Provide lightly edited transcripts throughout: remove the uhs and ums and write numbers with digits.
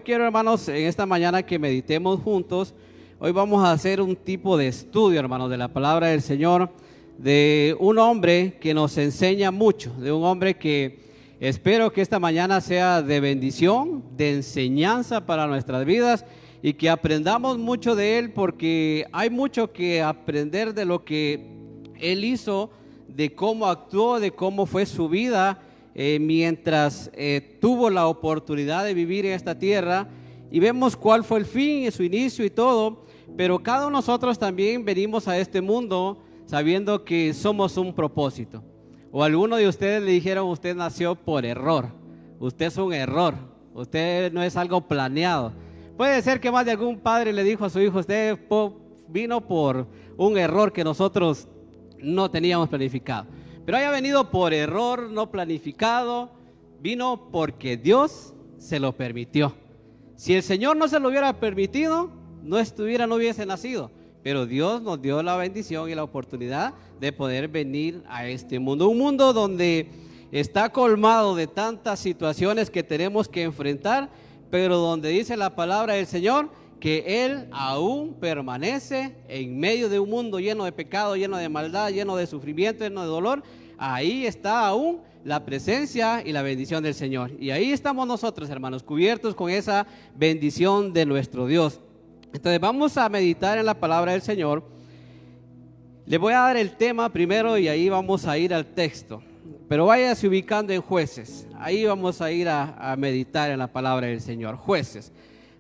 quiero, hermanos, en esta mañana que meditemos juntos. Hoy vamos a hacer un tipo de estudio, hermanos, de la palabra del Señor, de un hombre que nos enseña mucho, de un hombre que espero que esta mañana sea de bendición, de enseñanza para nuestras vidas y que aprendamos mucho de él, porque hay mucho que aprender de lo que él hizo, de cómo actuó, de cómo fue su vida mientras tuvo la oportunidad de vivir en esta tierra, y vemos cuál fue el fin, su inicio y todo. Pero cada uno de nosotros también venimos a este mundo sabiendo que somos un propósito. O alguno de ustedes le dijeron: usted nació por error, usted es un error, usted no es algo planeado. Puede ser que más de algún padre le dijo a su hijo: usted vino por un error que nosotros no teníamos planificado. Pero haya venido por error, no planificado, vino porque Dios se lo permitió. Si el Señor no se lo hubiera permitido, no hubiese nacido. Pero Dios nos dio la bendición y la oportunidad de poder venir a este mundo. Un mundo donde está colmado de tantas situaciones que tenemos que enfrentar, pero donde dice la palabra del Señor que Él aún permanece en medio de un mundo lleno de pecado, lleno de maldad, lleno de sufrimiento, lleno de dolor. Ahí está aún la presencia y la bendición del Señor. Y ahí estamos nosotros, hermanos, cubiertos con esa bendición de nuestro Dios. Entonces vamos a meditar en la palabra del Señor. Le voy a dar el tema primero y ahí vamos a ir al texto. Pero váyase ubicando en Jueces. Ahí vamos a ir a meditar en la palabra del Señor. Jueces.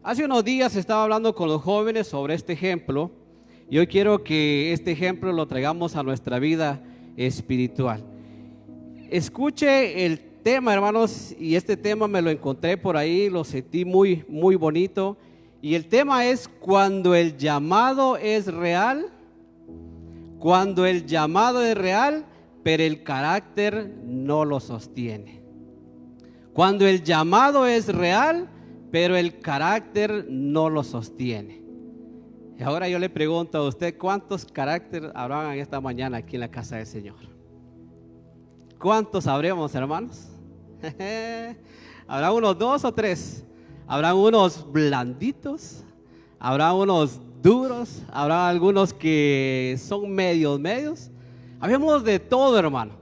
Hace unos días estaba hablando con los jóvenes sobre este ejemplo, y hoy quiero que este ejemplo lo traigamos a nuestra vida espiritual. Escuche el tema, hermanos, y este tema me lo encontré por ahí, lo sentí muy, muy bonito. Y el tema es: cuando el llamado es real, cuando el llamado es real, pero el carácter no lo sostiene. Cuando el llamado es real, pero el carácter no lo sostiene. Y ahora yo le pregunto a usted: ¿cuántos caracteres habrán esta mañana aquí en la casa del Señor? ¿Cuántos sabremos, hermanos? ¿Habrá unos 2 o 3? ¿Habrán unos blanditos? ¿Habrá unos duros? ¿Habrá algunos que son medios? Habemos de todo, hermano.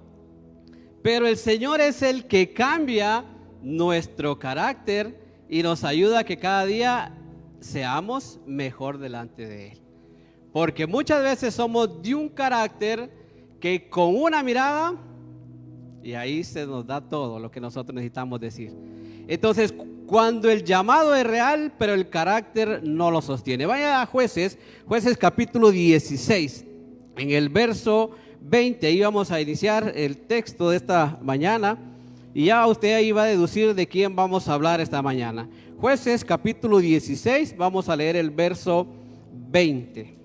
Pero el Señor es el que cambia nuestro carácter y nos ayuda a que cada día seamos mejor delante de Él. Porque muchas veces somos de un carácter que con una mirada, y ahí se nos da todo lo que nosotros necesitamos decir. Entonces, cuando el llamado es real, pero el carácter no lo sostiene. Vaya a Jueces capítulo 16, en el verso 20, ahí vamos a iniciar el texto de esta mañana. Y ya usted ahí va a deducir de quién vamos a hablar esta mañana. Jueces capítulo 16, vamos a leer el verso 20.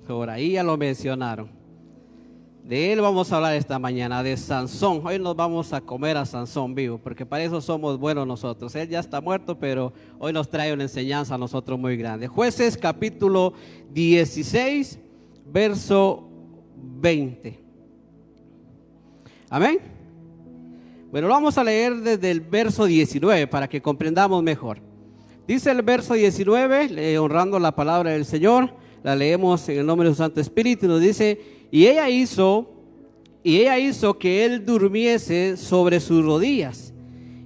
Por ahí ya lo mencionaron. De él vamos a hablar esta mañana, de Sansón. Hoy nos vamos a comer a Sansón vivo, porque para eso somos buenos nosotros. Él ya está muerto, pero hoy nos trae una enseñanza a nosotros muy grande. Jueces capítulo 16, verso 20. Amén. Bueno, lo vamos a leer desde el verso 19 para que comprendamos mejor. Dice el verso 19, honrando la palabra del Señor, la leemos en el nombre de su Santo Espíritu, y nos dice: y ella hizo que él durmiese sobre sus rodillas,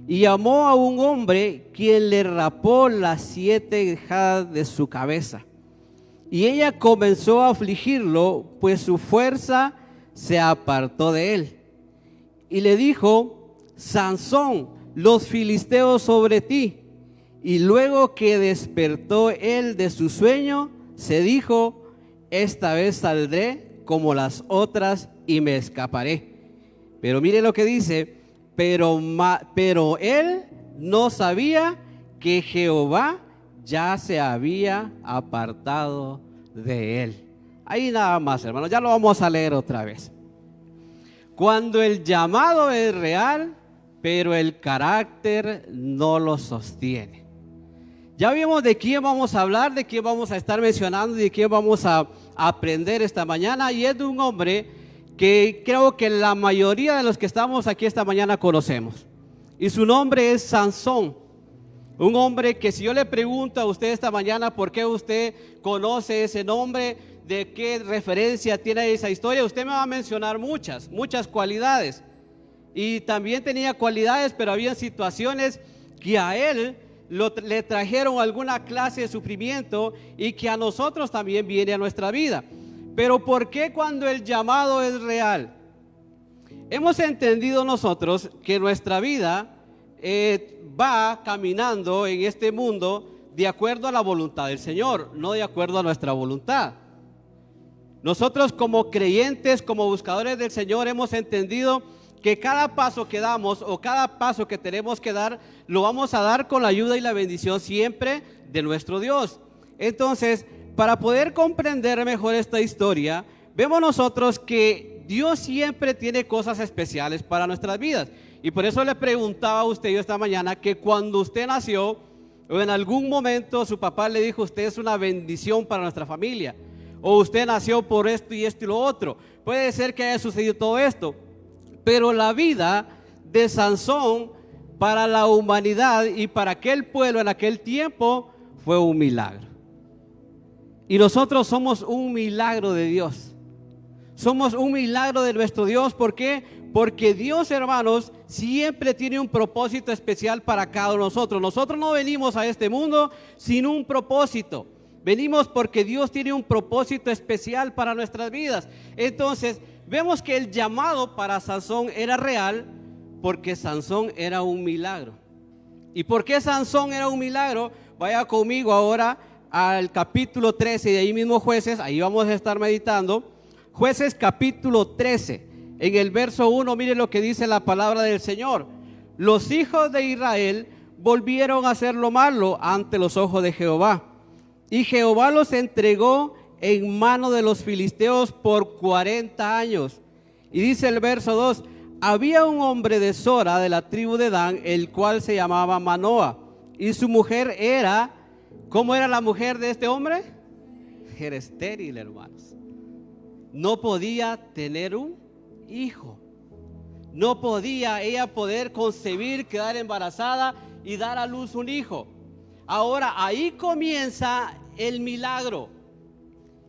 y llamó a un hombre, quien le rapó las 7 quejadas de su cabeza. Y ella comenzó a afligirlo, pues su fuerza se apartó de él. Y le dijo: Sansón, los filisteos sobre ti. Y luego que despertó él de su sueño, se dijo: esta vez saldré como las otras y me escaparé. Pero mire lo que dice: pero él no sabía que Jehová ya se había apartado de él. Ahí nada más, hermanos, ya lo vamos a leer otra vez. Cuando el llamado es real, pero el carácter no lo sostiene. Ya vimos de quién vamos a hablar, de quién vamos a estar mencionando, de quién vamos a aprender esta mañana. Y es de un hombre que creo que la mayoría de los que estamos aquí esta mañana conocemos. y su nombre es Sansón. Un hombre que, si yo le pregunto a usted esta mañana por qué usted conoce ese nombre, de qué referencia tiene esa historia, usted me va a mencionar muchas cualidades. Y también tenía cualidades, pero había situaciones que a él le trajeron alguna clase de sufrimiento y que a nosotros también viene a nuestra vida. Pero ¿por qué cuando el llamado es real? Hemos entendido nosotros que nuestra vida va caminando en este mundo de acuerdo a la voluntad del Señor, no de acuerdo a nuestra voluntad. Nosotros como creyentes, como buscadores del Señor, hemos entendido que cada paso que damos o cada paso que tenemos que dar, lo vamos a dar con la ayuda y la bendición siempre de nuestro Dios. Entonces, para poder comprender mejor esta historia, vemos nosotros que Dios siempre tiene cosas especiales para nuestras vidas. Y por eso le preguntaba a usted yo esta mañana que cuando usted nació, o en algún momento su papá le dijo: usted es una bendición para nuestra familia, o usted nació por esto y lo otro. Puede ser que haya sucedido todo esto, pero la vida de Sansón para la humanidad y para aquel pueblo en aquel tiempo fue un milagro. Y nosotros somos un milagro de Dios. Somos un milagro de nuestro Dios. ¿Por qué? Porque Dios, hermanos, siempre tiene un propósito especial para cada uno de nosotros. Nosotros no venimos a este mundo sin un propósito. Venimos porque Dios tiene un propósito especial para nuestras vidas. Entonces, vemos que el llamado para Sansón era real porque Sansón era un milagro. ¿Y por qué Sansón era un milagro? Vaya conmigo ahora al capítulo 13 de ahí mismo Jueces, ahí vamos a estar meditando. Jueces capítulo 13. En el verso 1, mire lo que dice la palabra del Señor. Los hijos de Israel volvieron a hacer lo malo ante los ojos de Jehová, y Jehová los entregó en mano de los filisteos por 40 años. Y dice el verso 2: había un hombre de Sora, de la tribu de Dan, el cual se llamaba Manoa, y su mujer era, ¿cómo era la mujer de este hombre? Era estéril, hermanos. No podía tener un hijo. No podía ella poder concebir, quedar embarazada y dar a luz un hijo. Ahora ahí comienza el milagro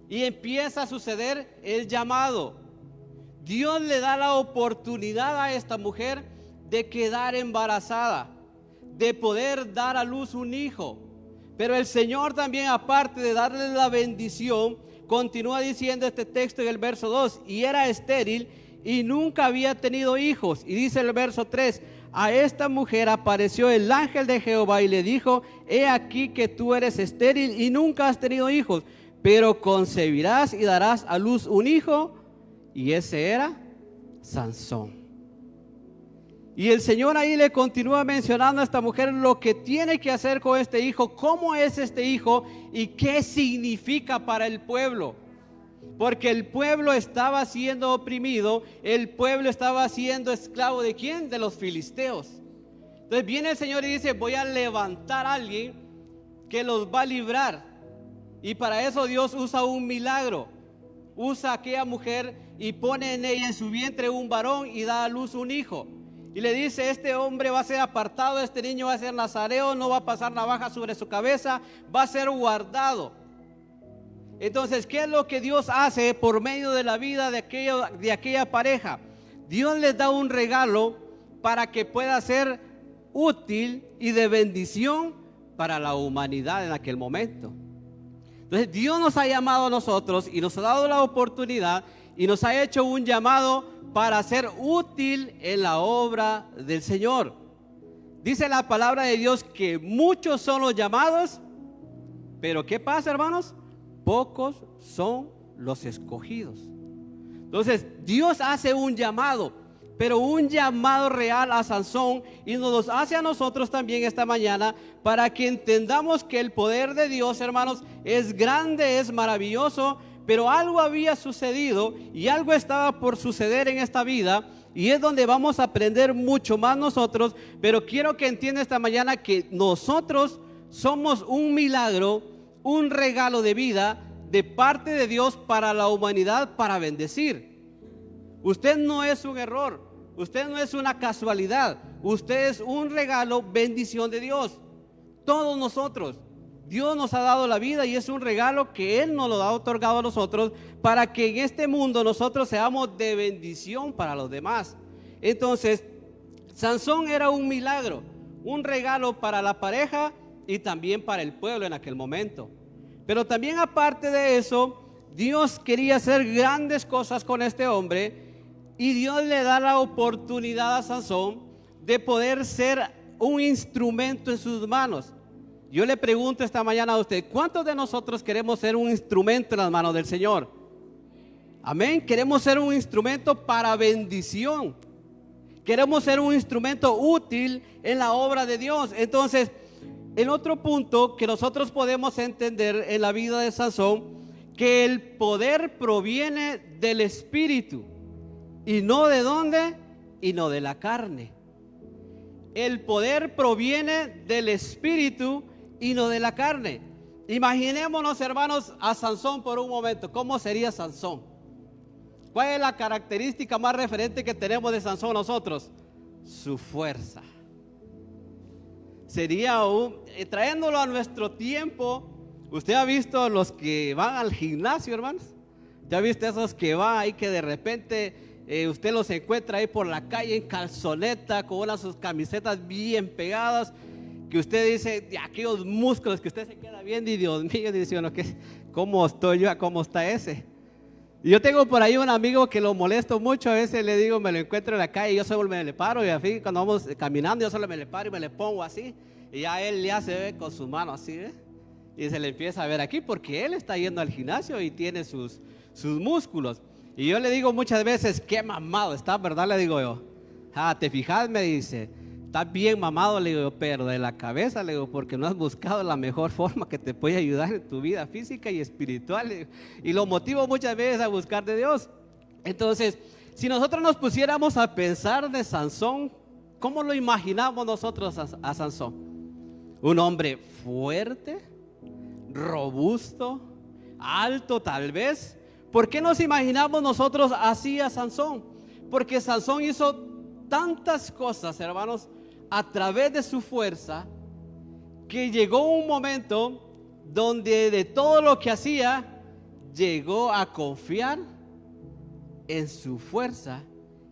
y empieza a suceder el llamado. Dios le da la oportunidad a esta mujer de quedar embarazada, de poder dar a luz un hijo. Pero el Señor también, aparte de darle la bendición, continúa diciendo este texto en el verso 2: y era estéril y nunca había tenido hijos. Y dice el verso 3: a esta mujer apareció el ángel de Jehová y le dijo: he aquí que tú eres estéril y nunca has tenido hijos, pero concebirás y darás a luz un hijo. Y ese era Sansón. Y el Señor ahí le continúa mencionando a esta mujer lo que tiene que hacer con este hijo, cómo es este hijo y qué significa para el pueblo. Porque el pueblo estaba siendo oprimido, el pueblo estaba siendo esclavo ¿de quién? De los filisteos. Entonces viene el Señor y dice: voy a levantar a alguien que los va a librar. Y para eso Dios usa un milagro. Usa a aquella mujer y pone en ella, en su vientre, un varón y da a luz un hijo. Y le dice: este hombre va a ser apartado, este niño va a ser nazareo, no va a pasar navaja sobre su cabeza, va a ser guardado. Entonces, ¿qué es lo que Dios hace por medio de la vida de aquella pareja? Dios les da un regalo para que pueda ser útil y de bendición para la humanidad en aquel momento. Entonces, Dios nos ha llamado a nosotros y nos ha dado la oportunidad y nos ha hecho un llamado para ser útil en la obra del Señor. Dice la palabra de Dios que muchos son los llamados, pero ¿qué pasa, hermanos? Pocos son los escogidos. Entonces Dios hace un llamado, pero un llamado real a Sansón, y nos los hace a nosotros también esta mañana, para que entendamos que el poder de Dios, hermanos, es grande, es maravilloso. Pero algo había sucedido y algo estaba por suceder en esta vida, y es donde vamos a aprender mucho más nosotros. Pero quiero que entienda esta mañana que nosotros somos un milagro, un regalo de vida de parte de Dios para la humanidad, para bendecir. Usted no es un error, Usted no es una casualidad. Usted es un regalo, bendición de Dios. Todos nosotros. Dios nos ha dado la vida y es un regalo que Él nos lo ha otorgado a nosotros para que en este mundo nosotros seamos de bendición para los demás. Entonces, Sansón era un milagro, un regalo para la pareja y también para el pueblo en aquel momento. Pero también aparte de eso, Dios quería hacer grandes cosas con este hombre y Dios le da la oportunidad a Sansón de poder ser un instrumento en sus manos. Yo le pregunto esta mañana a usted, ¿cuántos de nosotros queremos ser un instrumento en las manos del Señor? Amén. Queremos ser un instrumento para bendición. Queremos ser un instrumento útil en la obra de Dios. Entonces, el otro punto que nosotros podemos entender en la vida de Sansón, que el poder proviene del Espíritu y no de dónde, y no de la carne. El poder proviene del Espíritu y no de la carne. Imaginémonos, hermanos, a Sansón por un momento. ¿Cómo sería Sansón? ¿Cuál es la característica más referente que tenemos de Sansón nosotros? Su fuerza. Sería trayéndolo a nuestro tiempo. ¿Usted ha visto los que van al gimnasio, hermanos? ¿Ya ha visto esos que van ahí que de repente usted los encuentra ahí por la calle en calzoneta con unas sus camisetas bien pegadas, que usted dice, de aquellos músculos que usted se queda viendo y Dios mío, dice uno, ¿cómo estoy yo? ¿Cómo está ese? Y yo tengo por ahí un amigo que lo molesto mucho, a veces le digo, me lo encuentro en la calle y yo solo me le paro y así cuando vamos caminando yo solo me le paro y me le pongo así y ya él le hace con su mano así, y se le empieza a ver aquí porque él está yendo al gimnasio y tiene sus músculos. Y yo le digo muchas veces, qué mamado está, ¿verdad? Le digo yo. ¿Te fijas? Me dice, estás bien mamado, le digo yo, pero de la cabeza, le digo, porque no has buscado la mejor forma que te puede ayudar en tu vida física y espiritual. Y lo motivo muchas veces a buscar de Dios. Entonces, si nosotros nos pusiéramos a pensar de Sansón, ¿cómo lo imaginamos nosotros a Sansón? Un hombre fuerte, robusto, alto tal vez. ¿Por qué nos imaginamos nosotros así a Sansón? Porque Sansón hizo tantas cosas, hermanos, a través de su fuerza, que llegó un momento donde de todo lo que hacía, llegó a confiar en su fuerza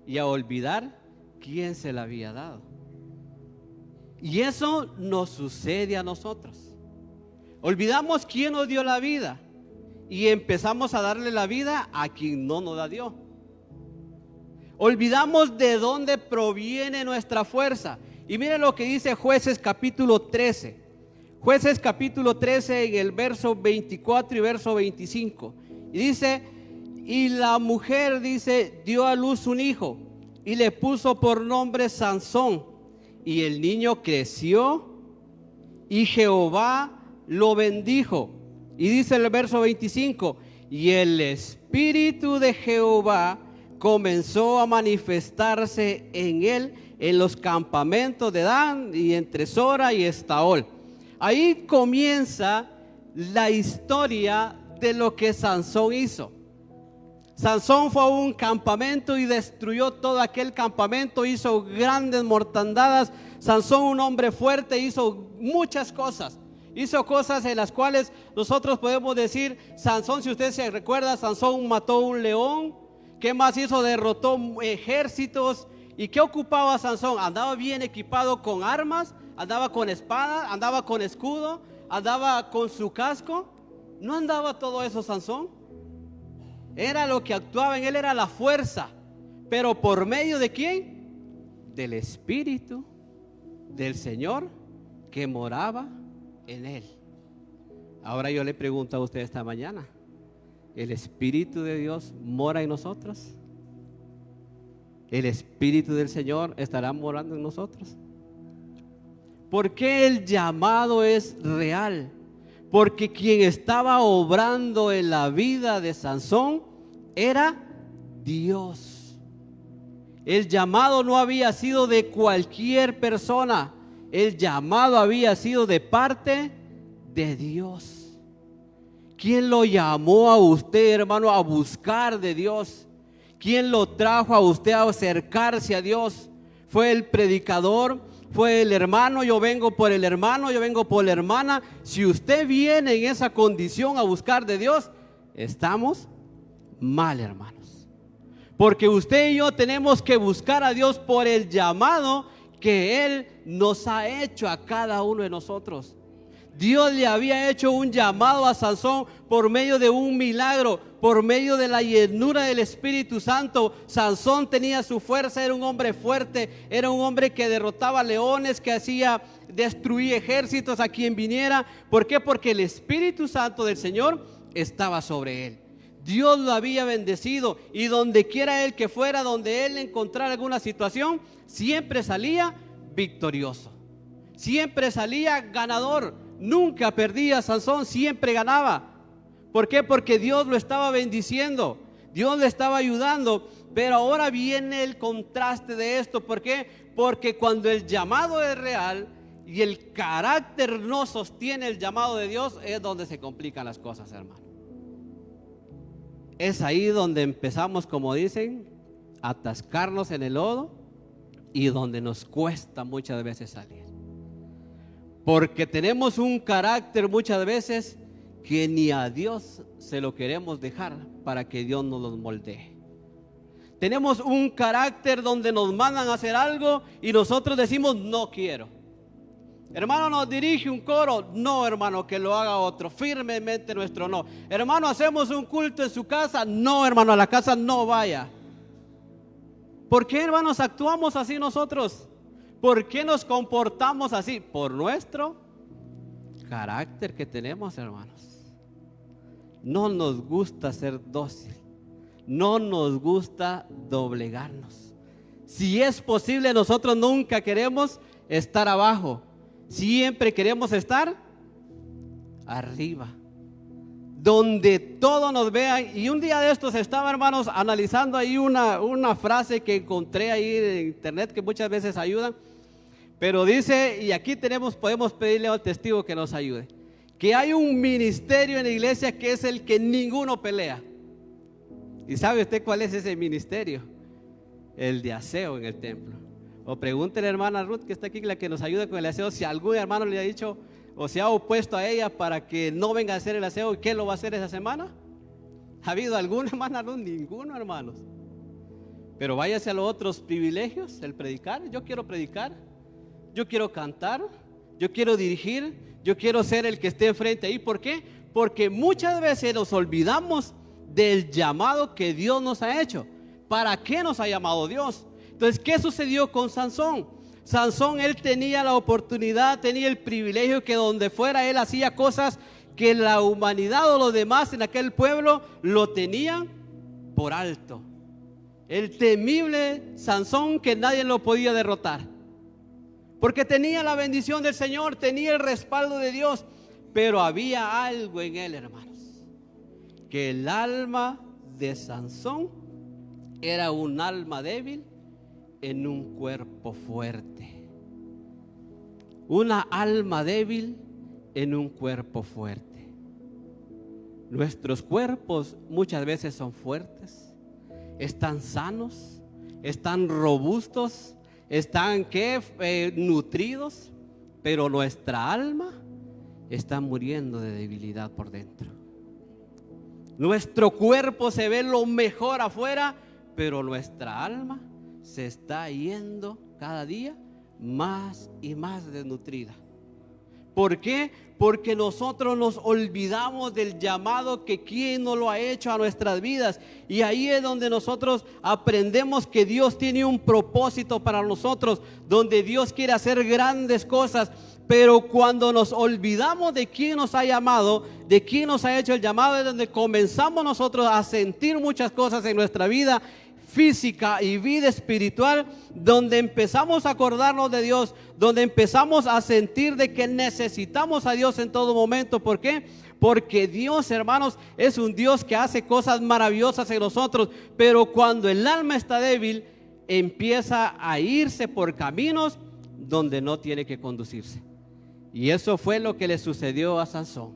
y a olvidar quién se la había dado. Y eso nos sucede a nosotros. Olvidamos quién nos dio la vida y empezamos a darle la vida a quien no nos la dio. Olvidamos de dónde proviene nuestra fuerza. Y miren lo que dice Jueces capítulo 13. Jueces capítulo 13 en el verso 24 y verso 25. Y dice, y la mujer, dice, dio a luz un hijo y le puso por nombre Sansón. Y el niño creció y Jehová lo bendijo. Y dice el verso 25, y el Espíritu de Jehová comenzó a manifestarse en él en los campamentos de Dan y entre Sora y Estaol. Ahí comienza la historia de lo que Sansón hizo. Sansón fue a un campamento y destruyó todo aquel campamento, hizo grandes mortandades. Sansón, un hombre fuerte, hizo muchas cosas. Hizo cosas en las cuales nosotros podemos decir, Sansón, si usted se recuerda, Sansón mató un león. ¿Qué más hizo? Derrotó ejércitos. ¿Y qué ocupaba Sansón? Andaba bien equipado con armas, andaba con espada, andaba con escudo, andaba con su casco. ¿No andaba todo eso Sansón? Era lo que actuaba en él, era la fuerza. Pero ¿por medio de quién? Del Espíritu del Señor que moraba en él. Ahora yo le pregunto a usted esta mañana, ¿el Espíritu de Dios mora en nosotros? ¿El Espíritu del Señor estará morando en nosotros? ¿Por qué el llamado es real? Porque quien estaba obrando en la vida de Sansón era Dios. El llamado no había sido de cualquier persona. El llamado había sido de parte de Dios. ¿Quién lo llamó a usted, hermano, a buscar de Dios? ¿Quién lo trajo a usted a acercarse a Dios? ¿Fue el predicador? ¿Fue el hermano? Yo vengo por el hermano, yo vengo por la hermana. Si usted viene en esa condición a buscar de Dios, estamos mal, hermanos. Porque usted y yo tenemos que buscar a Dios por el llamado que Él nos ha hecho a cada uno de nosotros. Dios le había hecho un llamado a Sansón por medio de un milagro, por medio de la llenura del Espíritu Santo. Sansón tenía su fuerza, era un hombre fuerte, era un hombre que derrotaba leones, que destruía ejércitos a quien viniera. ¿Por qué? Porque el Espíritu Santo del Señor estaba sobre él. Dios lo había bendecido, y donde quiera él que fuera, donde él encontrara alguna situación, siempre salía victorioso, siempre salía ganador. Nunca perdía Sansón, siempre ganaba. ¿Por qué? Porque Dios lo estaba bendiciendo, Dios le estaba ayudando. Pero ahora viene el contraste de esto. ¿Por qué? Porque cuando el llamado es real y el carácter no sostiene el llamado de Dios, es donde se complican las cosas, hermano. Es ahí donde empezamos, como dicen, a atascarnos en el lodo, y donde nos cuesta muchas veces salir. Porque tenemos un carácter muchas veces que ni a Dios se lo queremos dejar para que Dios nos los moldee. Tenemos un carácter donde nos mandan a hacer algo y nosotros decimos no quiero. Hermano, nos dirige un coro, no, hermano, que lo haga otro, firmemente nuestro no. Hermano, hacemos un culto en su casa, no, hermano, a la casa no vaya. ¿Por qué, hermanos, actuamos así nosotros? ¿Por qué nos comportamos así? Por nuestro carácter que tenemos, hermanos. No nos gusta ser dócil, no nos gusta doblegarnos. Si es posible, nosotros nunca queremos estar abajo, siempre queremos estar arriba, donde todos nos vean. Y un día de estos estaba, hermanos, analizando ahí una frase que encontré ahí en internet, que muchas veces ayuda. Pero dice, y aquí podemos pedirle al testigo que nos ayude, que hay un ministerio en la iglesia que es el que ninguno pelea. ¿Y sabe usted cuál es ese ministerio? El de aseo en el templo. O pregúntele a la hermana Ruth, que está aquí, la que nos ayuda con el aseo, si algún hermano le ha dicho o se ha opuesto a ella para que no venga a hacer el aseo. ¿Y qué lo va a hacer esa semana? ¿Ha habido alguna, hermana Ruth? Ninguno, hermanos. Pero váyase a los otros privilegios, el predicar. Yo quiero predicar, yo quiero cantar, yo quiero dirigir, yo quiero ser el que esté enfrente ahí. ¿Por qué? Porque muchas veces nos olvidamos del llamado que Dios nos ha hecho. ¿Para qué nos ha llamado Dios? Entonces, ¿qué sucedió con Sansón? Sansón, él tenía la oportunidad, tenía el privilegio que donde fuera él hacía cosas que la humanidad o los demás en aquel pueblo lo tenían por alto. El temible Sansón, que nadie lo podía derrotar, porque tenía la bendición del Señor, tenía el respaldo de Dios. Pero había algo en él, hermanos, que el alma de Sansón era un alma débil en un cuerpo fuerte. Una alma débil en un cuerpo fuerte. Nuestros cuerpos muchas veces son fuertes, están sanos, están robustos, están nutridos, pero nuestra alma está muriendo de debilidad por dentro. Nuestro cuerpo se ve lo mejor afuera, pero nuestra alma se está yendo cada día más y más desnutrida. ¿Por qué? Porque nosotros nos olvidamos del llamado que quien nos lo ha hecho a nuestras vidas. Y ahí es donde nosotros aprendemos que Dios tiene un propósito para nosotros, donde Dios quiere hacer grandes cosas. Pero cuando nos olvidamos de quién nos ha llamado, de quién nos ha hecho el llamado, es donde comenzamos nosotros a sentir muchas cosas en nuestra vida física y vida espiritual, donde empezamos a acordarnos de Dios, donde empezamos a sentir de que necesitamos a Dios en todo momento. ¿Por qué? Porque Dios, hermanos, es un Dios que hace cosas maravillosas en nosotros, pero cuando el alma está débil, empieza a irse por caminos donde no tiene que conducirse. Y eso fue lo que le sucedió a Sansón.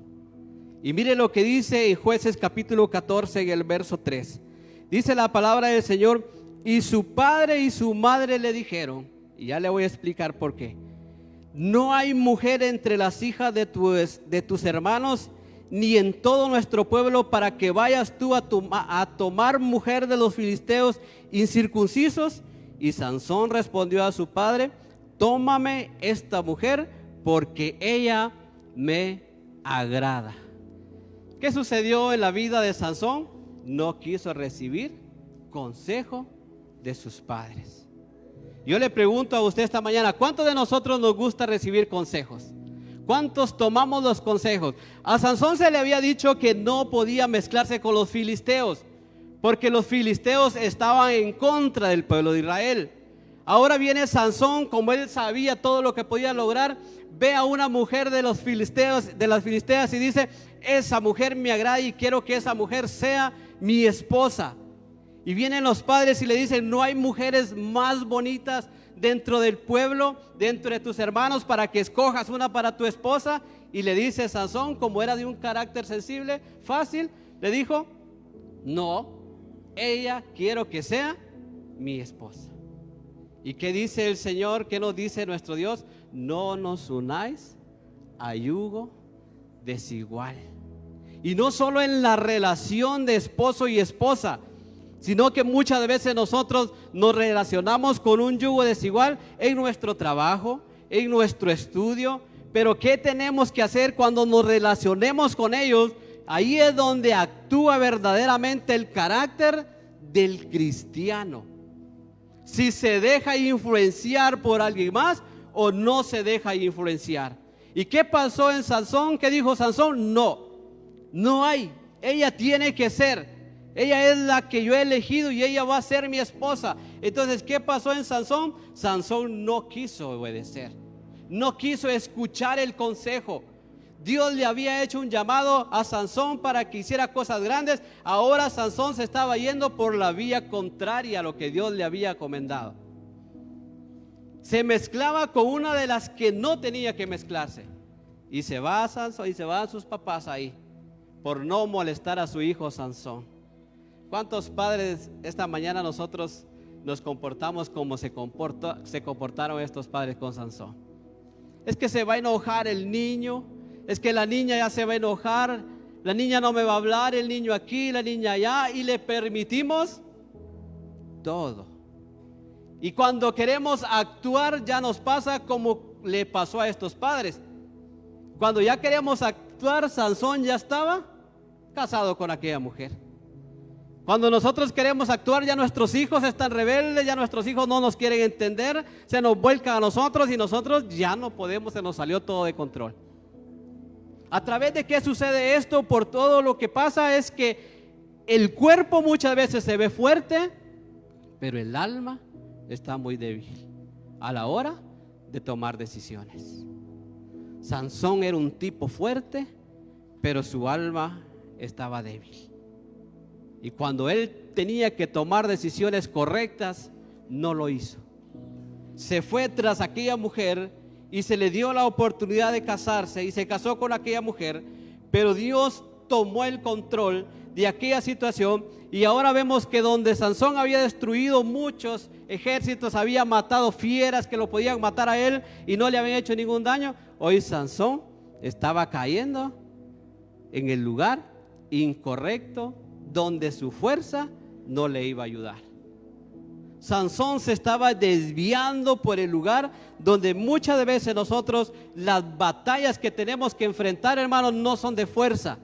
Y mire lo que dice en Jueces capítulo 14 en el verso 3. Dice la palabra del Señor, y su padre y su madre le dijeron, y ya le voy a explicar por qué: no hay mujer entre las hijas de tus hermanos, ni en todo nuestro pueblo, para que vayas tú a tomar mujer de los filisteos incircuncisos. Y Sansón respondió a su padre: tómame esta mujer, porque ella me agrada. ¿Qué sucedió en la vida de Sansón? No quiso recibir consejo de sus padres. Yo le pregunto a usted esta mañana, ¿cuántos de nosotros nos gusta recibir consejos? ¿Cuántos tomamos los consejos? A Sansón se le había dicho que no podía mezclarse con los filisteos, porque los filisteos estaban en contra del pueblo de Israel. Ahora viene Sansón, como él sabía todo lo que podía lograr, ve a una mujer de los filisteos, de las filisteas, y dice: esa mujer me agrada y quiero que esa mujer sea mi esposa. Y vienen los padres y le dicen: no hay mujeres más bonitas dentro del pueblo, dentro de tus hermanos, para que escojas una para tu esposa. Y le dice Sansón, como era de un carácter sensible, fácil, le dijo: no, ella quiero que sea mi esposa. ¿Y qué dice el Señor? ¿Qué nos dice nuestro Dios? No nos unáis a yugo desigual. Y no solo en la relación de esposo y esposa, sino que muchas veces nosotros nos relacionamos con un yugo desigual en nuestro trabajo, en nuestro estudio. Pero ¿qué tenemos que hacer cuando nos relacionemos con ellos? Ahí es donde actúa verdaderamente el carácter del cristiano. Si se deja influenciar por alguien más o no se deja influenciar. ¿Y qué pasó en Sansón? ¿Qué dijo Sansón? No hay. Ella tiene que ser. Ella es la que yo he elegido y ella va a ser mi esposa. Entonces, ¿qué pasó en Sansón? Sansón no quiso obedecer. No quiso escuchar el consejo. Dios le había hecho un llamado a Sansón para que hiciera cosas grandes. Ahora Sansón se estaba yendo por la vía contraria a lo que Dios le había encomendado. Se mezclaba con una de las que no tenía que mezclarse. Y se va Sansón y se van sus papás ahí por no molestar a su hijo Sansón. ¿Cuántos padres esta mañana nosotros nos comportamos como se comportaron estos padres con Sansón? Es que se va a enojar el niño. Es que la niña ya se va a enojar, la niña no me va a hablar, el niño aquí, la niña allá, y le permitimos todo. Y cuando queremos actuar ya nos pasa como le pasó a estos padres. Cuando ya queremos actuar, Sansón ya estaba casado con aquella mujer. Cuando nosotros queremos actuar, ya nuestros hijos están rebeldes, ya nuestros hijos no nos quieren entender, se nos vuelcan a nosotros y nosotros ya no podemos, se nos salió todo de control. ¿A través de qué sucede esto? Por todo lo que pasa es que el cuerpo muchas veces se ve fuerte, pero el alma está muy débil a la hora de tomar decisiones. Sansón era un tipo fuerte, pero su alma estaba débil. Y cuando él tenía que tomar decisiones correctas, no lo hizo. Se fue tras aquella mujer y se le dio la oportunidad de casarse y se casó con aquella mujer, pero Dios tomó el control de aquella situación. Y ahora vemos que donde Sansón había destruido muchos ejércitos, había matado fieras que lo podían matar a él y no le habían hecho ningún daño, hoy Sansón estaba cayendo en el lugar incorrecto donde su fuerza no le iba a ayudar. Sansón se estaba desviando por el lugar donde muchas veces nosotros las batallas que tenemos que enfrentar, hermanos, no son de fuerza.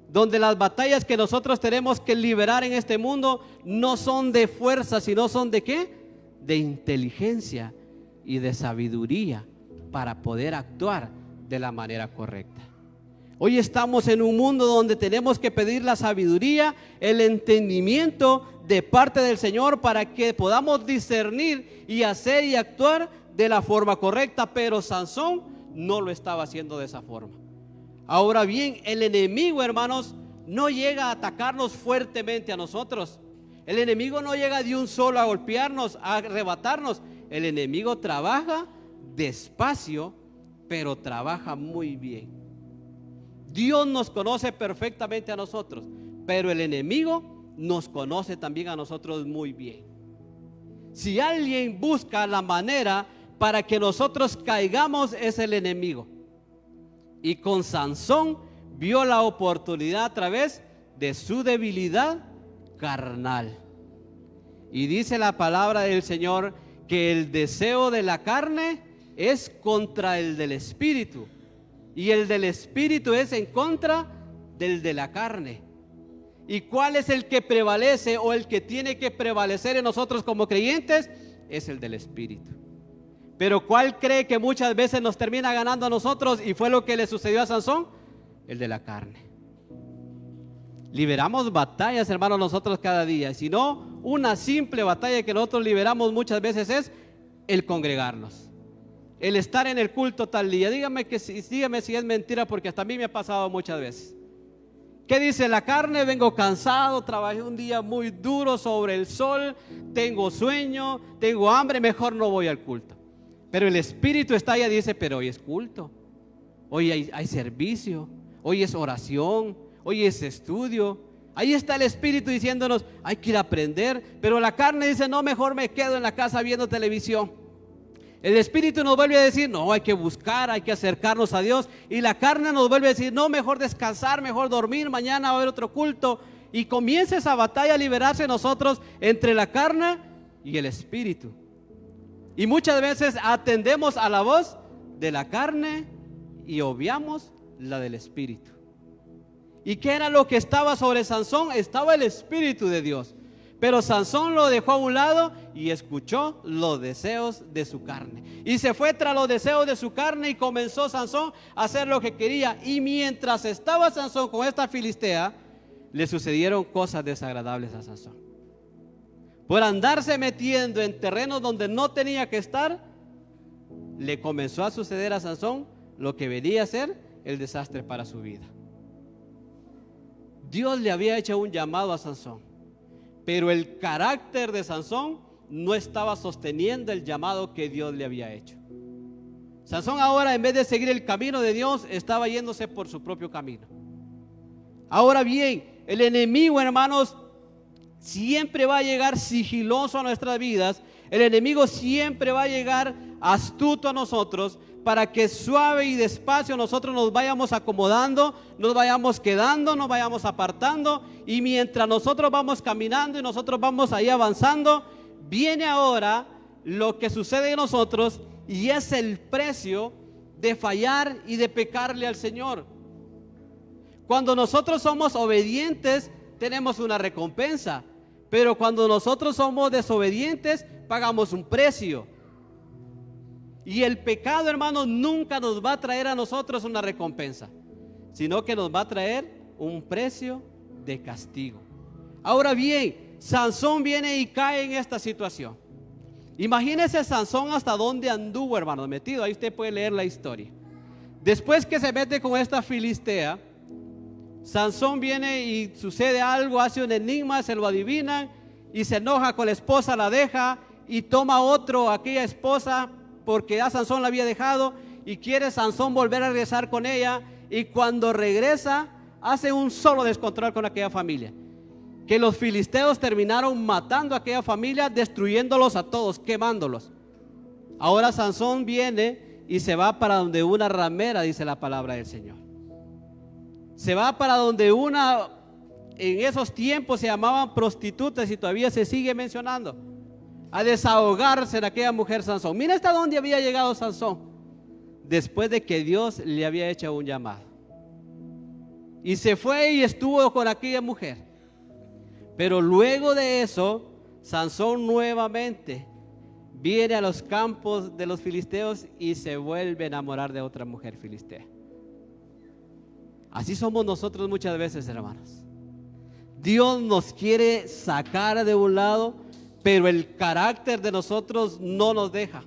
Donde las batallas que nosotros tenemos que liberar en este mundo no son de fuerza, sino son de ¿qué? De inteligencia y de sabiduría para poder actuar de la manera correcta. Hoy estamos en un mundo donde tenemos que pedir la sabiduría, el entendimiento de parte del Señor para que podamos discernir y hacer y actuar de la forma correcta. Pero Sansón no lo estaba haciendo de esa forma. Ahora bien, el enemigo, hermanos, no llega a atacarnos fuertemente a nosotros. El enemigo no llega de un solo a golpearnos, a arrebatarnos. El enemigo trabaja despacio, pero trabaja muy bien. Dios nos conoce perfectamente a nosotros, pero el enemigo nos conoce también a nosotros muy bien. Si alguien busca la manera para que nosotros caigamos, es el enemigo. Y con Sansón vio la oportunidad a través de su debilidad carnal. Y dice la palabra del Señor que el deseo de la carne es contra el del espíritu, y el del espíritu es en contra del de la carne. ¿Y cuál es el que prevalece o el que tiene que prevalecer en nosotros como creyentes? Es el del espíritu. Pero ¿cuál cree que muchas veces nos termina ganando a nosotros? Y fue lo que le sucedió a Sansón. El de la carne. Liberamos batallas, hermanos, nosotros cada día. Si no, una simple batalla que nosotros liberamos muchas veces es el congregarnos, el estar en el culto tal día. Dígame si es mentira, porque hasta a mí me ha pasado muchas veces. ¿Qué dice la carne? Vengo cansado, trabajé un día muy duro sobre el sol, tengo sueño, tengo hambre, mejor no voy al culto. Pero el espíritu está allá y dice, pero hoy es culto, hoy hay servicio, hoy es oración, hoy es estudio. Ahí está el espíritu diciéndonos, hay que ir a aprender. Pero la carne dice, no, mejor me quedo en la casa viendo televisión. El espíritu nos vuelve a decir, no, hay que buscar, hay que acercarnos a Dios. Y la carne nos vuelve a decir, no, mejor descansar, mejor dormir, mañana va a haber otro culto. Y comienza esa batalla a liberarse nosotros entre la carne y el espíritu. Y muchas veces atendemos a la voz de la carne y obviamos la del espíritu. ¿Y qué era lo que estaba sobre Sansón? Estaba el espíritu de Dios. Pero Sansón lo dejó a un lado y escuchó los deseos de su carne. Y se fue tras los deseos de su carne y comenzó Sansón a hacer lo que quería. Y mientras estaba Sansón con esta filistea, le sucedieron cosas desagradables a Sansón. Por andarse metiendo en terrenos donde no tenía que estar, le comenzó a suceder a Sansón lo que venía a ser el desastre para su vida. Dios le había hecho un llamado a Sansón, pero el carácter de Sansón no estaba sosteniendo el llamado que Dios le había hecho. Sansón ahora, en vez de seguir el camino de Dios, estaba yéndose por su propio camino. Ahora bien, el enemigo, hermanos, siempre va a llegar sigiloso a nuestras vidas. El enemigo siempre va a llegar astuto a nosotros, para que suave y despacio nosotros nos vayamos acomodando, nos vayamos quedando, nos vayamos apartando. Y mientras nosotros vamos caminando y nosotros vamos ahí avanzando, viene ahora lo que sucede en nosotros, y es el precio de fallar y de pecarle al Señor. Cuando nosotros somos obedientes, tenemos una recompensa, pero cuando nosotros somos desobedientes, pagamos un precio. Y el pecado, hermanos, nunca nos va a traer a nosotros una recompensa, sino que nos va a traer un precio de castigo. Ahora bien, Sansón viene y cae en esta situación. Imagínese Sansón hasta dónde anduvo, hermanos, metido. Ahí usted puede leer la historia. Después que se mete con esta filistea, Sansón viene y sucede algo, hace un enigma, se lo adivinan y se enoja con la esposa, la deja y toma otro, aquella esposa, porque ya Sansón la había dejado, y quiere Sansón volver a regresar con ella. Y cuando regresa, hace un solo descontrol con aquella familia, que los filisteos terminaron matando a aquella familia, destruyéndolos a todos, quemándolos. Ahora Sansón viene y se va para donde una ramera, dice la palabra del Señor. Se va para donde una, en esos tiempos se llamaban prostitutas y todavía se sigue mencionando, a desahogarse de aquella mujer Sansón. Mira hasta dónde había llegado Sansón, después de que Dios le había hecho un llamado. Y se fue y estuvo con aquella mujer. Pero luego de eso, Sansón nuevamente viene a los campos de los filisteos y se vuelve a enamorar de otra mujer filistea. Así somos nosotros muchas veces, hermanos. Dios nos quiere sacar de un lado, pero el carácter de nosotros no nos deja.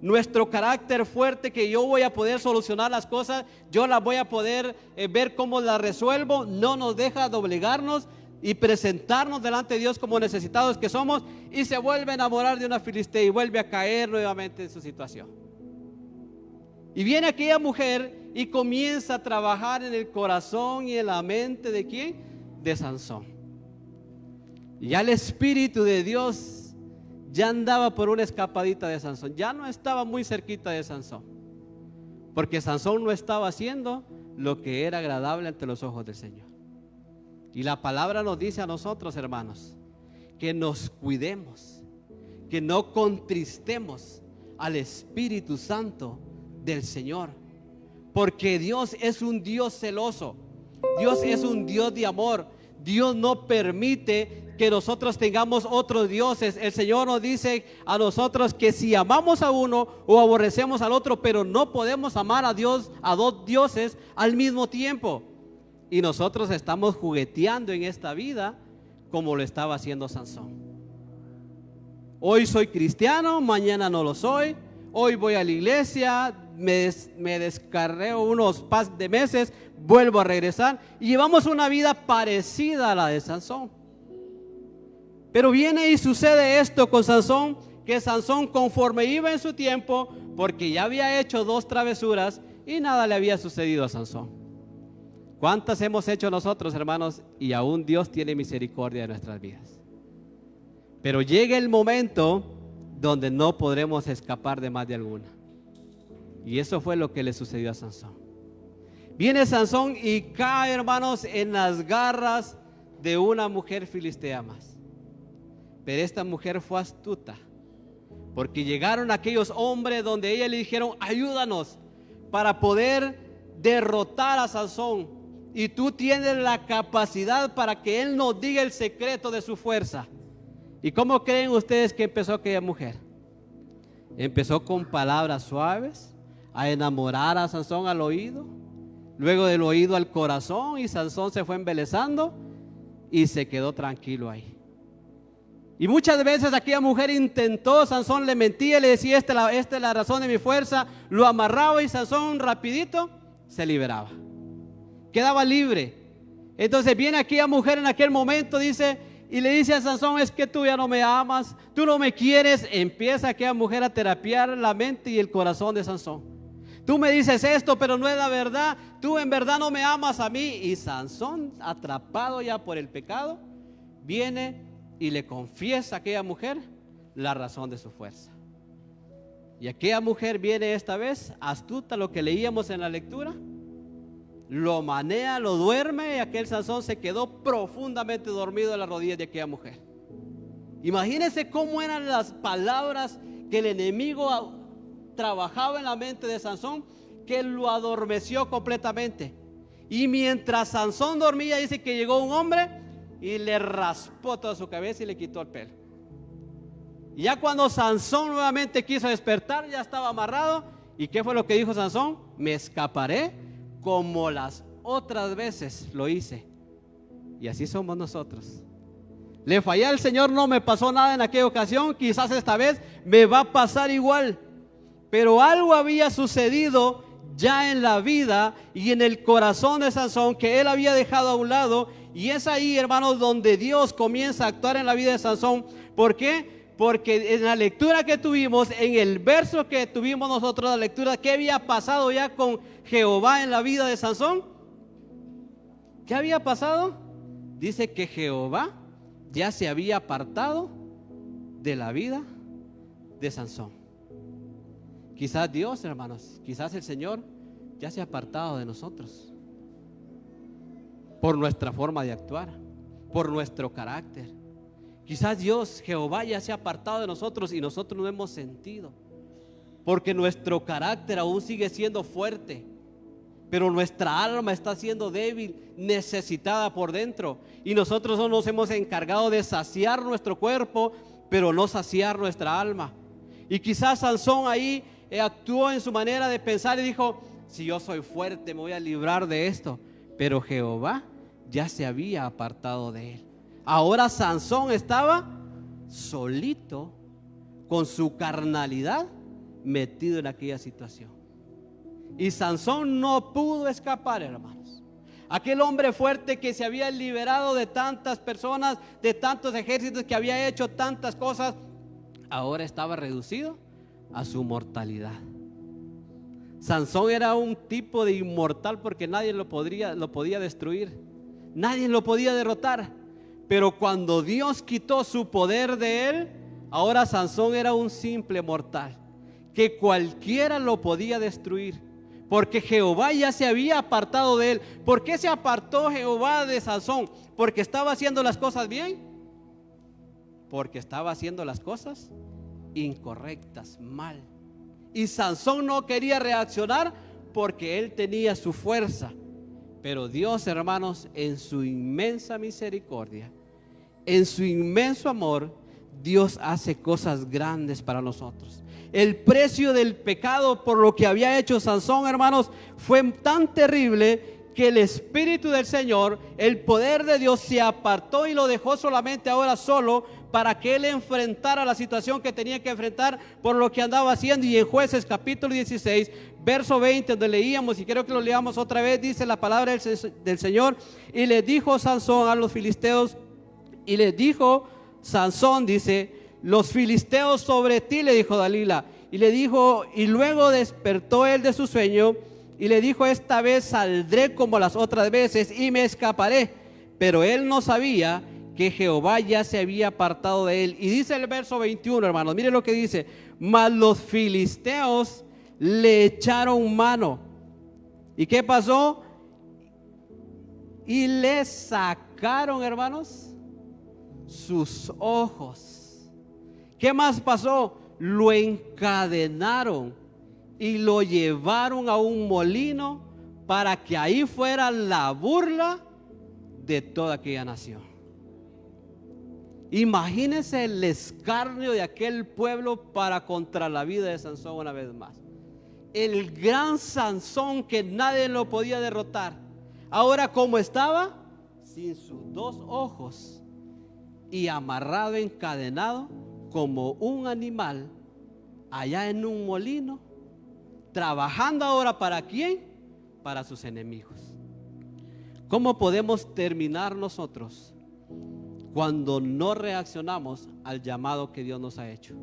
Nuestro carácter fuerte, que yo voy a poder solucionar las cosas, yo las voy a poder ver cómo las resuelvo, no nos deja doblegarnos y presentarnos delante de Dios como necesitados que somos, y se vuelve a enamorar de una filistea y vuelve a caer nuevamente en su situación. Y viene aquella mujer y comienza a trabajar en el corazón y en la mente ¿de quién? De Sansón. Ya el Espíritu de Dios ya andaba por una escapadita de Sansón, ya no estaba muy cerquita de Sansón, porque Sansón no estaba haciendo lo que era agradable ante los ojos del Señor. Y la palabra nos dice a nosotros, hermanos, que nos cuidemos, que no contristemos al Espíritu Santo del Señor, porque Dios es un Dios celoso, Dios es un Dios de amor. Dios no permite que nosotros tengamos otros dioses. El Señor nos dice a nosotros que si amamos a uno o aborrecemos al otro, pero no podemos amar a Dios, a dos dioses al mismo tiempo. Y nosotros estamos jugueteando en esta vida como lo estaba haciendo Sansón. Hoy soy cristiano, mañana no lo soy. Hoy voy a la iglesia, me descarreo unos par de meses, vuelvo a regresar y llevamos una vida parecida a la de Sansón. Pero viene y sucede esto con Sansón, que Sansón, conforme iba en su tiempo, porque ya había hecho 2 travesuras y nada le había sucedido a Sansón. ¿Cuántas hemos hecho nosotros, hermanos? Y aún Dios tiene misericordia de nuestras vidas. Pero llega el momento donde no podremos escapar de más de alguna. Y eso fue lo que le sucedió a Sansón. Viene Sansón y cae, hermanos, en las garras de una mujer filistea más. Pero esta mujer fue astuta, porque llegaron aquellos hombres donde ella le dijeron: ayúdanos para poder derrotar a Sansón, y tú tienes la capacidad para que él nos diga el secreto de su fuerza. ¿Y cómo creen ustedes que empezó aquella mujer? Empezó con palabras suaves a enamorar a Sansón al oído, luego del oído al corazón, y Sansón se fue embelezando y se quedó tranquilo ahí. Y muchas veces aquella mujer intentó, Sansón le mentía, le decía: esta es la razón de mi fuerza, lo amarraba y Sansón rapidito se liberaba, quedaba libre. Entonces viene aquella mujer en aquel momento, dice, y le dice a Sansón: es que tú ya no me amas, tú no me quieres. Empieza aquella mujer a terapiar la mente y el corazón de Sansón. Tú me dices esto, pero no es la verdad, tú en verdad no me amas a mí. Y Sansón, atrapado ya por el pecado, viene y le confiesa a aquella mujer la razón de su fuerza. Y aquella mujer viene esta vez astuta, lo que leíamos en la lectura, lo manea, lo duerme, y aquel Sansón se quedó profundamente dormido en las rodillas de aquella mujer. Imagínense cómo eran las palabras que el enemigo trabajaba en la mente de Sansón, que lo adormeció completamente. Y mientras Sansón dormía, dice que llegó un hombre y le raspó toda su cabeza y le quitó el pelo. Y ya cuando Sansón nuevamente quiso despertar, ya estaba amarrado. ¿Y qué fue lo que dijo Sansón? Me escaparé como las otras veces lo hice. Y así somos nosotros. Le fallé al Señor, no me pasó nada en aquella ocasión, quizás esta vez me va a pasar igual. Pero algo había sucedido ya en la vida y en el corazón de Sansón que él había dejado a un lado. Y es ahí, hermanos, donde Dios comienza a actuar en la vida de Sansón. ¿Por qué? Porque en la lectura que tuvimos, en el verso que tuvimos nosotros, la lectura, ¿qué había pasado ya con Jehová en la vida de Sansón? ¿Qué había pasado? Dice que Jehová ya se había apartado de la vida de Sansón. Quizás Dios, hermanos, quizás el Señor ya se ha apartado de nosotros por nuestra forma de actuar, por nuestro carácter. Quizás Dios, Jehová, ya se ha apartado de nosotros y nosotros no hemos sentido, porque nuestro carácter aún sigue siendo fuerte, pero nuestra alma está siendo débil, necesitada por dentro, y nosotros no nos hemos encargado de saciar nuestro cuerpo, pero no saciar nuestra alma. Y quizás Sansón ahí actuó en su manera de pensar y dijo: si yo soy fuerte me voy a librar de esto. Pero Jehová ya se había apartado de él. Ahora Sansón estaba solito, con su carnalidad, metido en aquella situación. Y Sansón no pudo escapar, hermanos. Aquel hombre fuerte que se había liberado de tantas personas, de tantos ejércitos, que había hecho tantas cosas, ahora estaba reducido a su mortalidad. Sansón era un tipo de inmortal, porque nadie lo podía destruir, nadie lo podía derrotar. Pero cuando Dios quitó su poder de él, ahora Sansón era un simple mortal, que cualquiera lo podía destruir, porque Jehová ya se había apartado de él. ¿Por qué se apartó Jehová de Sansón? ¿Porque estaba haciendo las cosas bien? Porque estaba haciendo las cosas incorrectas, mal. Y Sansón no quería reaccionar porque él tenía su fuerza. Pero Dios, hermanos, en su inmensa misericordia, en su inmenso amor, Dios hace cosas grandes para nosotros. El precio del pecado por lo que había hecho Sansón, hermanos, fue tan terrible que el Espíritu del Señor, el poder de Dios, se apartó y lo dejó solamente ahora solo para que él enfrentara la situación que tenía que enfrentar por lo que andaba haciendo. Y en Jueces capítulo 16, verso 20, donde leíamos, y creo que lo leamos otra vez, dice la palabra del Señor: y le dijo Sansón a los filisteos, y le dijo Sansón, dice: los filisteos sobre ti, le dijo Dalila. Y le dijo, y luego despertó él de su sueño y le dijo: esta vez saldré como las otras veces y me escaparé. Pero él no sabía que Jehová ya se había apartado de él. Y dice el verso 21, hermanos, mire lo que dice: mas los filisteos le echaron mano. ¿Y qué pasó? Y le sacaron, hermanos, sus ojos. ¿Qué más pasó? Lo encadenaron y lo llevaron a un molino para que ahí fuera la burla de toda aquella nación. Imagínense el escarnio de aquel pueblo para contra la vida de Sansón una vez más. El gran Sansón que nadie lo podía derrotar. Ahora, ¿cómo estaba? Sin sus dos ojos y amarrado, encadenado como un animal allá en un molino, trabajando ahora ¿para quién? Para sus enemigos. ¿Cómo podemos terminar nosotros cuando no reaccionamos al llamado que Dios nos ha hecho?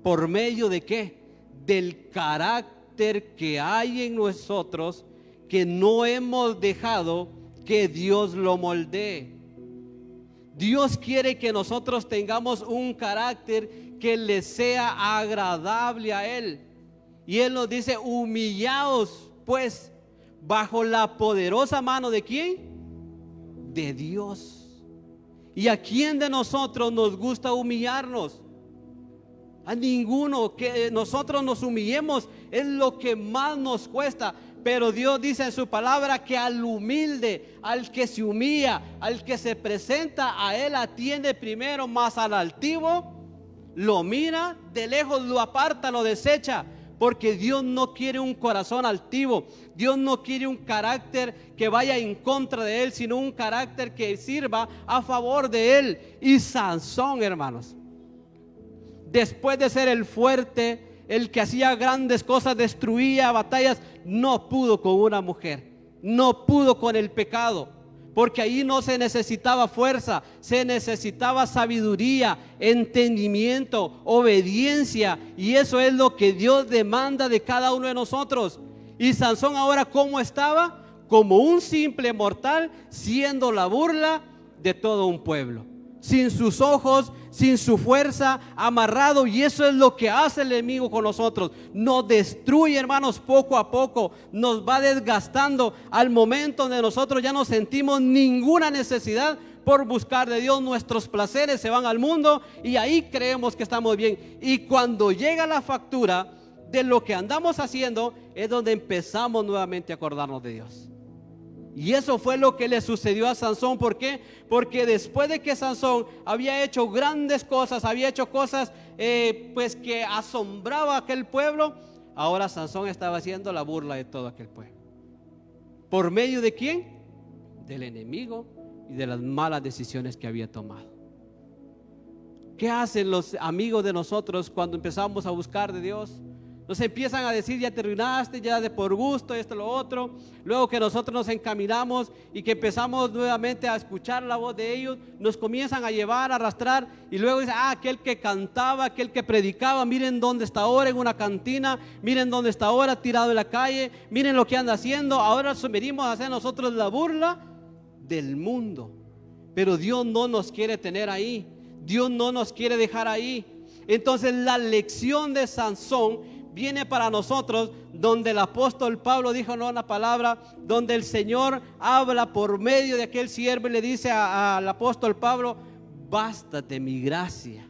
¿Por medio de qué? Del carácter que hay en nosotros, que no hemos dejado que Dios lo moldee. Dios quiere que nosotros tengamos un carácter que le sea agradable a Él. Y Él nos dice: humillaos pues bajo la poderosa mano ¿de quién? De Dios. ¿Y a quién de nosotros nos gusta humillarnos? A ninguno. Que nosotros nos humillemos es lo que más nos cuesta. Pero Dios dice en su palabra que al humilde, al que se humilla, al que se presenta, a Él atiende primero, mas al altivo lo mira de lejos, lo aparta, lo desecha. Porque Dios no quiere un corazón altivo. Dios no quiere un carácter que vaya en contra de Él, sino un carácter que sirva a favor de Él. Y Sansón, hermanos, después de ser el fuerte, el que hacía grandes cosas, destruía batallas, no pudo con una mujer, no pudo con el pecado, porque ahí no se necesitaba fuerza, se necesitaba sabiduría, entendimiento, obediencia, y eso es lo que Dios demanda de cada uno de nosotros. Y Sansón ahora, ¿cómo estaba? Como un simple mortal, siendo la burla de todo un pueblo, sin sus ojos, sin su fuerza, amarrado. Y eso es lo que hace el enemigo con nosotros. Nos destruye, hermanos, poco a poco. Nos va desgastando al momento donde nosotros ya no sentimos ninguna necesidad por buscar de Dios. Nuestros placeres se van al mundo y ahí creemos que estamos bien. Y cuando llega la factura de lo que andamos haciendo, es donde empezamos nuevamente a acordarnos de Dios. Y eso fue lo que le sucedió a Sansón. ¿Por qué? Porque después de que Sansón había hecho grandes cosas, había hecho cosas pues que asombraba a aquel pueblo, ahora Sansón estaba haciendo la burla de todo aquel pueblo. ¿Por medio de quién? Del enemigo y de las malas decisiones que había tomado. ¿Qué hacen los amigos de nosotros cuando empezamos a buscar de Dios? Nos empiezan a decir: ya te arruinaste, ya de por gusto, esto, lo otro. Luego que nosotros nos encaminamos y que empezamos nuevamente a escuchar la voz de ellos, nos comienzan a llevar, a arrastrar. Y luego dicen: aquel que cantaba, aquel que predicaba, miren dónde está ahora, en una cantina. Miren dónde está ahora, tirado en la calle. Miren lo que anda haciendo. Ahora venimos a hacer nosotros la burla del mundo. Pero Dios no nos quiere tener ahí. Dios no nos quiere dejar ahí. Entonces la lección de Sansón viene para nosotros, donde el apóstol Pablo dijo una palabra, donde el Señor habla por medio de aquel siervo y le dice al apóstol Pablo: bástate mi gracia,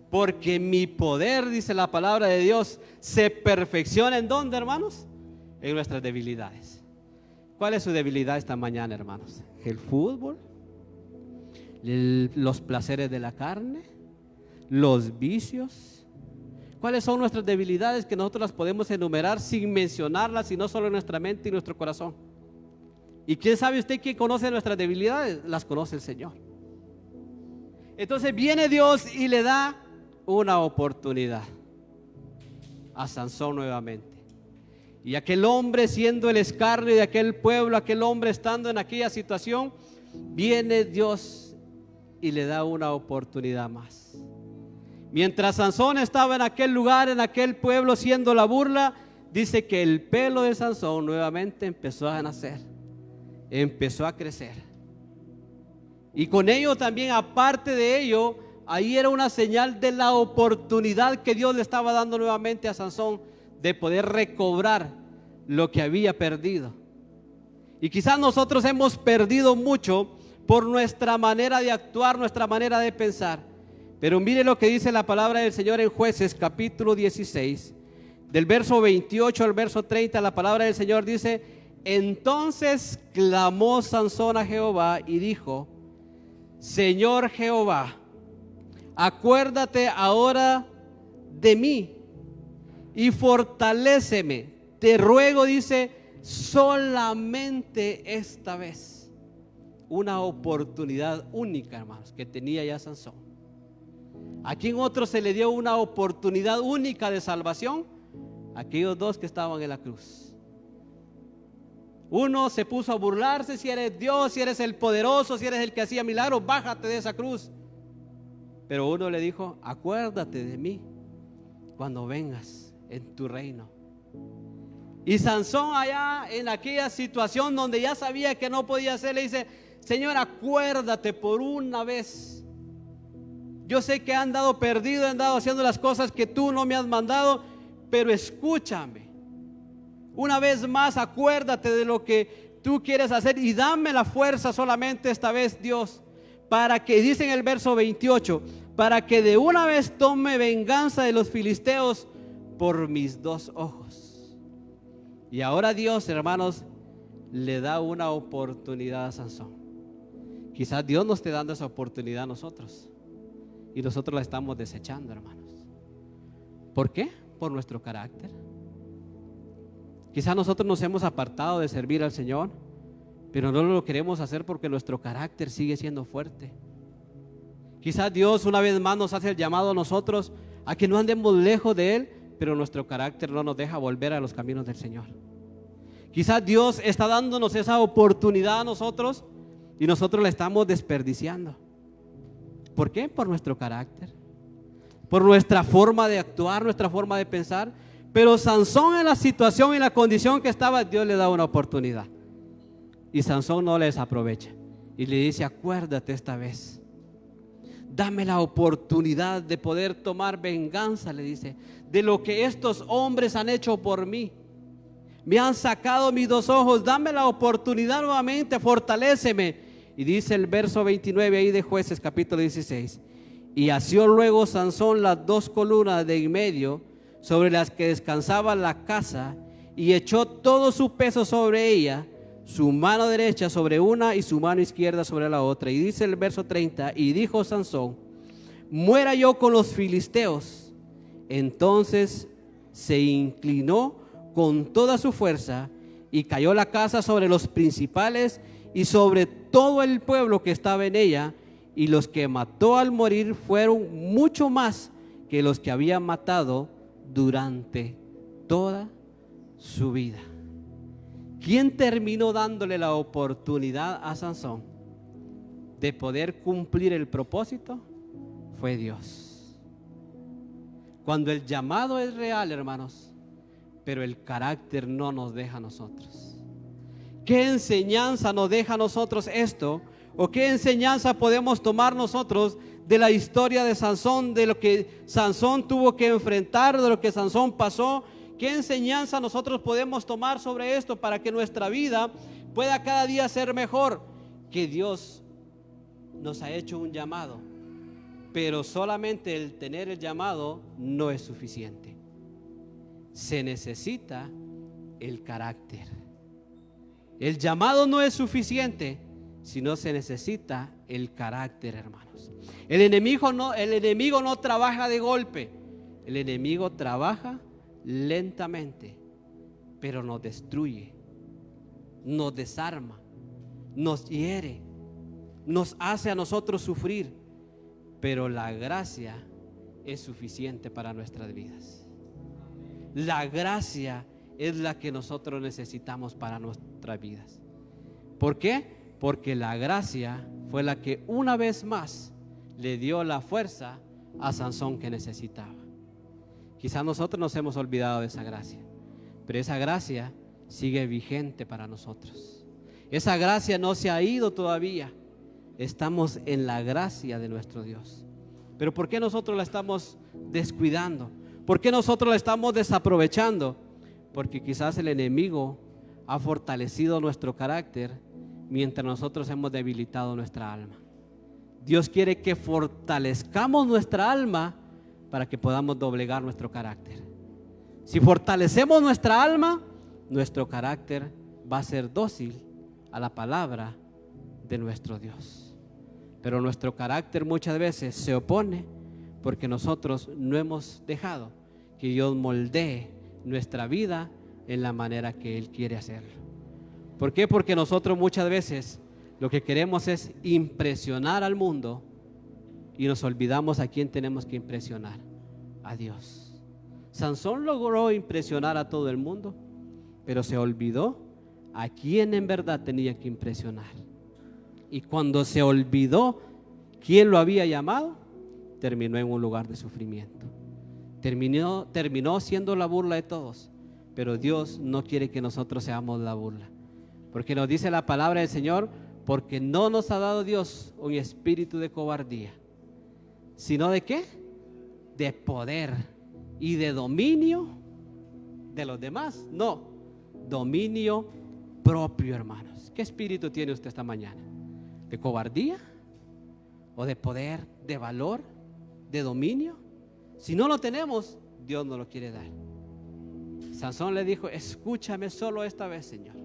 porque mi poder, dice la palabra de Dios, se perfecciona ¿en dónde, hermanos? En nuestras debilidades. ¿Cuál es su debilidad esta mañana, hermanos? ¿El fútbol? ¿Los placeres de la carne? ¿Los vicios? ¿Cuáles son nuestras debilidades que nosotros las podemos enumerar sin mencionarlas, sino solo en nuestra mente y nuestro corazón? ¿Y quién sabe usted quién conoce nuestras debilidades? Las conoce el Señor. Entonces viene Dios y le da una oportunidad a Sansón nuevamente. Y aquel hombre, siendo el escarnio de aquel pueblo, aquel hombre estando en aquella situación, viene Dios y le da una oportunidad más. Mientras Sansón estaba en aquel lugar, en aquel pueblo, siendo la burla, dice que el pelo de Sansón nuevamente empezó a nacer, empezó a crecer. Y con ello también, aparte de ello, ahí era una señal de la oportunidad que Dios le estaba dando nuevamente a Sansón de poder recobrar lo que había perdido. Y quizás nosotros hemos perdido mucho por nuestra manera de actuar, nuestra manera de pensar. Pero mire lo que dice la palabra del Señor en Jueces capítulo 16, del verso 28 al verso 30. La palabra del Señor dice: entonces clamó Sansón a Jehová y dijo: Señor Jehová, acuérdate ahora de mí y fortaléceme, te ruego, dice, solamente esta vez. Una oportunidad única, hermanos, que tenía ya Sansón. ¿A quién otro se le dio una oportunidad única de salvación? Aquellos dos que estaban en la cruz. Uno se puso a burlarse: si eres Dios, si eres el poderoso, si eres el que hacía milagros, bájate de esa cruz. Pero uno le dijo: acuérdate de mí cuando vengas en tu reino. Y Sansón, allá en aquella situación donde ya sabía que no podía hacer, le dice: Señor, acuérdate por una vez. Yo sé que he andado perdido, he andado haciendo las cosas que tú no me has mandado, pero escúchame. Una vez más, acuérdate de lo que tú quieres hacer y dame la fuerza solamente esta vez, Dios, para que, dice en el verso 28, para que de una vez tome venganza de los filisteos por mis dos ojos. Y ahora Dios, hermanos, le da una oportunidad a Sansón. Quizás Dios nos esté dando esa oportunidad a nosotros y nosotros la estamos desechando, hermanos. ¿Por qué? Por nuestro carácter. Quizás nosotros nos hemos apartado de servir al Señor, pero no lo queremos hacer porque nuestro carácter sigue siendo fuerte. Quizás Dios una vez más nos hace el llamado a nosotros a que no andemos lejos de Él, pero nuestro carácter no nos deja volver a los caminos del Señor. Quizás Dios está dándonos esa oportunidad a nosotros y nosotros la estamos desperdiciando. ¿Por qué? Por nuestro carácter, por nuestra forma de actuar, nuestra forma de pensar. Pero Sansón, en la situación y la condición que estaba, Dios le da una oportunidad y Sansón no les aprovecha y le dice: acuérdate esta vez, dame la oportunidad de poder tomar venganza, le dice, de lo que estos hombres han hecho por mí. Me han sacado mis dos ojos, dame la oportunidad nuevamente, fortaléceme. Y dice el verso 29 ahí de Jueces capítulo 16: y asió luego Sansón las dos columnas de en medio sobre las que descansaba la casa, y echó todo su peso sobre ella, su mano derecha sobre una y su mano izquierda sobre la otra. Y dice el verso 30: y dijo Sansón: muera yo con los filisteos. Entonces se inclinó con toda su fuerza y cayó la casa sobre los principales y sobre todo el pueblo que estaba en ella, y los que mató al morir fueron mucho más que los que había matado durante toda su vida. ¿Quién terminó dándole la oportunidad a Sansón de poder cumplir el propósito? Fue Dios. Cuando el llamado es real, hermanos, pero el carácter no nos deja a nosotros. ¿Qué enseñanza nos deja a nosotros esto? ¿O qué enseñanza podemos tomar nosotros de la historia de Sansón, de lo que Sansón tuvo que enfrentar, de lo que Sansón pasó? ¿Qué enseñanza nosotros podemos tomar sobre esto para que nuestra vida pueda cada día ser mejor? Que Dios nos ha hecho un llamado, pero solamente el tener el llamado no es suficiente. Se necesita el carácter. El llamado no es suficiente, sino se necesita el carácter, hermanos. El enemigo no trabaja de golpe. El enemigo trabaja lentamente, pero nos destruye, nos desarma, nos hiere, nos hace a nosotros sufrir. Pero la gracia es suficiente para nuestras vidas. La gracia es la que nosotros necesitamos para nuestras vidas. ¿Por qué? Porque la gracia fue la que una vez más le dio la fuerza a Sansón que necesitaba. Quizás nosotros nos hemos olvidado de esa gracia, pero esa gracia sigue vigente para nosotros. Esa gracia no se ha ido todavía. Estamos en la gracia de nuestro Dios. Pero ¿por qué nosotros la estamos descuidando? ¿Por qué nosotros la estamos desaprovechando? Porque quizás el enemigo ha fortalecido nuestro carácter mientras nosotros hemos debilitado nuestra alma. Dios quiere que fortalezcamos nuestra alma para que podamos doblegar nuestro carácter. Si fortalecemos nuestra alma, nuestro carácter va a ser dócil a la palabra de nuestro Dios. Pero nuestro carácter muchas veces se opone porque nosotros no hemos dejado que Dios moldee nuestra vida en la manera que Él quiere hacerlo. ¿Por qué? Porque nosotros muchas veces lo que queremos es impresionar al mundo y nos olvidamos a quién tenemos que impresionar: a Dios. Sansón logró impresionar a todo el mundo, pero se olvidó a quién en verdad tenía que impresionar. Y cuando se olvidó quién lo había llamado, terminó en un lugar de sufrimiento. Terminó siendo la burla de todos. Pero Dios no quiere que nosotros seamos la burla, porque nos dice la palabra del Señor: porque no nos ha dado Dios un espíritu de cobardía, sino ¿de qué? De poder y de dominio de los demás. No, dominio propio, hermanos. ¿Qué espíritu tiene usted esta mañana? ¿De cobardía? ¿O de poder, de valor, de dominio? Si no lo tenemos, Dios nos lo quiere dar. Sansón le dijo: escúchame solo esta vez, Señor,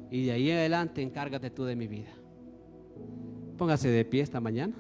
y de ahí en adelante encárgate tú de mi vida. Póngase de pie esta mañana.